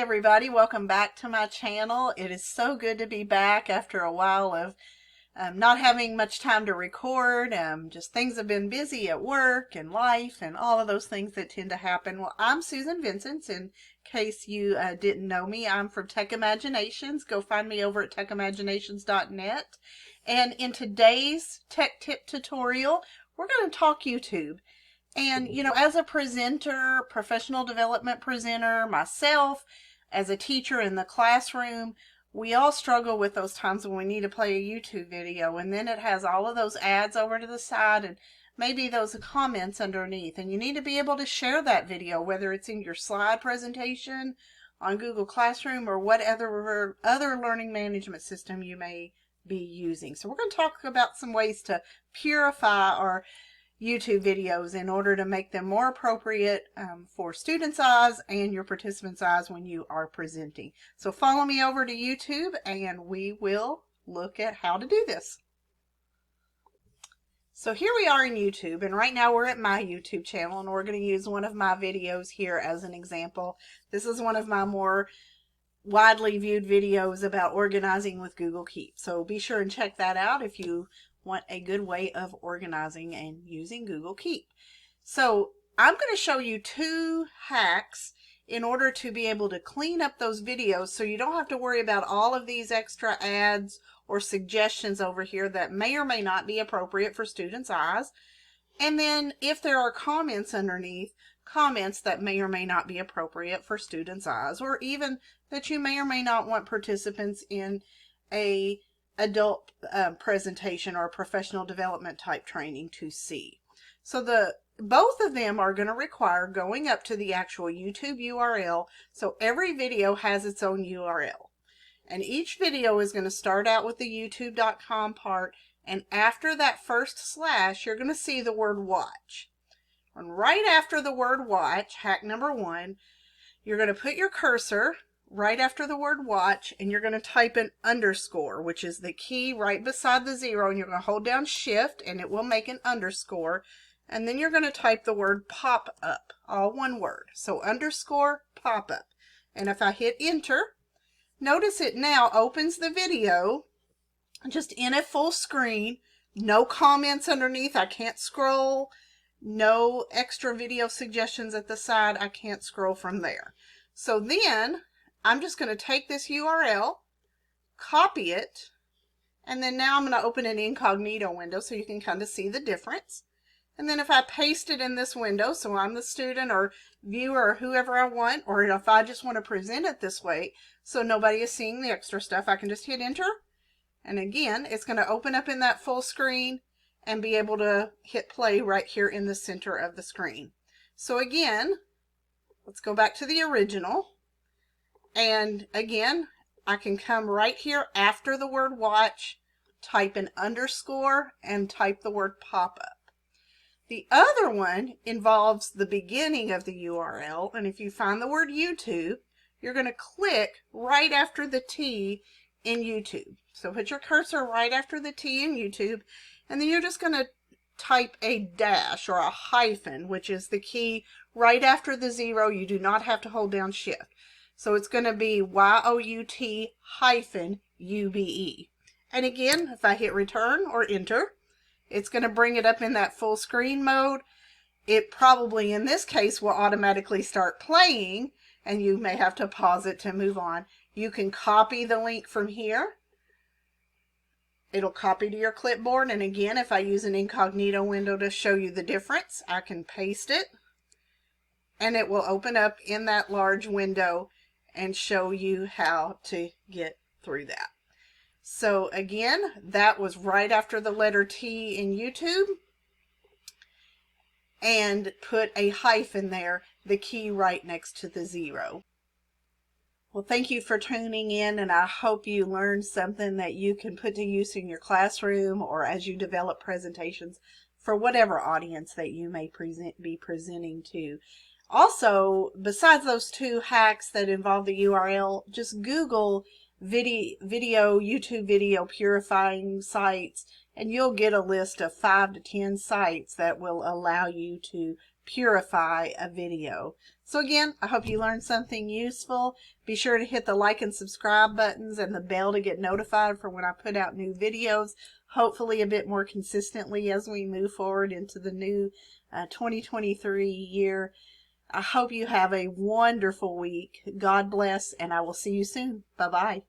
everybody, welcome back to my channel. It is so good to be back after a while of not having much time to record. Just things have been busy at work and life and all of those things that tend to happen. Well, I'm Susan Vincentz. In case you didn't know me, I'm from Tech Imaginations. Go find me over at techimaginations.net. And in today's tech tip tutorial, we're going to talk YouTube. And, you know, as a presenter, professional development presenter, myself, as a teacher in the classroom, we all struggle with those times when we need to play a YouTube video and then it has all of those ads over to the side and maybe those comments underneath. And you need to be able to share that video, whether it's in your slide presentation, on Google Classroom, or whatever other learning management system you may be using. So we're going to talk about some ways to purify our YouTube videos in order to make them more appropriate for students' eyes and your participants' eyes when you are presenting. So follow me over to YouTube and we will look at how to do this. So here we are in YouTube, and right now we're at my YouTube channel, and we're going to use one of my videos here as an example. This is one of my more widely viewed videos about organizing with Google Keep. So be sure and check that out if you want a good way of organizing and using Google Keep. So I'm going to show you two hacks in order to be able to clean up those videos so you don't have to worry about all of these extra ads or suggestions over here that may or may not be appropriate for students' eyes. And then if there are comments underneath, comments that may or may not be appropriate for students' eyes, or even that you may or may not want participants in a adult presentation or professional development type training to see. So both of them are going to require going up to the actual YouTube URL. So every video has its own URL. And each video is going to start out with the youtube.com part, and after that first slash, you're going to see the word watch. And right after the word watch, hack number 1, you're going to put your cursor right after the word watch, and you're going to type an underscore, which is the key right beside the 0, and you're going to hold down shift and it will make an underscore, and then you're going to type the word pop up, all one word. So underscore pop up. And if I hit enter, notice it now opens the video just in a full screen, no comments underneath, I can't scroll, no extra video suggestions at the side, I can't scroll from there. So then I'm just going to take this URL, copy it, and then now I'm going to open an incognito window so you can kind of see the difference. And then if I paste it in this window, so I'm the student or viewer or whoever I want, or if I just want to present it this way so nobody is seeing the extra stuff, I can just hit enter. And again, it's going to open up in that full screen and be able to hit play right here in the center of the screen. So again, let's go back to the original. And again, I can come right here after the word watch, type an underscore, and type the word pop up. The other one involves the beginning of the URL, and if you find the word YouTube, you're going to click right after the T in YouTube. So put your cursor right after the T in YouTube, and then you're just going to type a dash or a hyphen, which is the key right after the 0. You do not have to hold down shift. So it's going to be YOUT-UBE. And again, if I hit return or enter, it's going to bring it up in that full screen mode. It probably, in this case, will automatically start playing, and you may have to pause it to move on. You can copy the link from here. It'll copy to your clipboard, and again, if I use an incognito window to show you the difference, I can paste it, and it will open up in that large window and show you how to get through that. So again, that was right after the letter T in YouTube, and put a hyphen there, the key right next to the 0. Well, thank you for tuning in, and I hope you learned something that you can put to use in your classroom or as you develop presentations for whatever audience that you may be presenting to. Also, besides those two hacks that involve the URL, just Google YouTube video purifying sites, and you'll get a list of 5 to 10 sites that will allow you to purify a video. So again, I hope you learned something useful. Be sure to hit the like and subscribe buttons and the bell to get notified for when I put out new videos, hopefully a bit more consistently as we move forward into the new 2023 year. I hope you have a wonderful week. God bless, and I will see you soon. Bye-bye.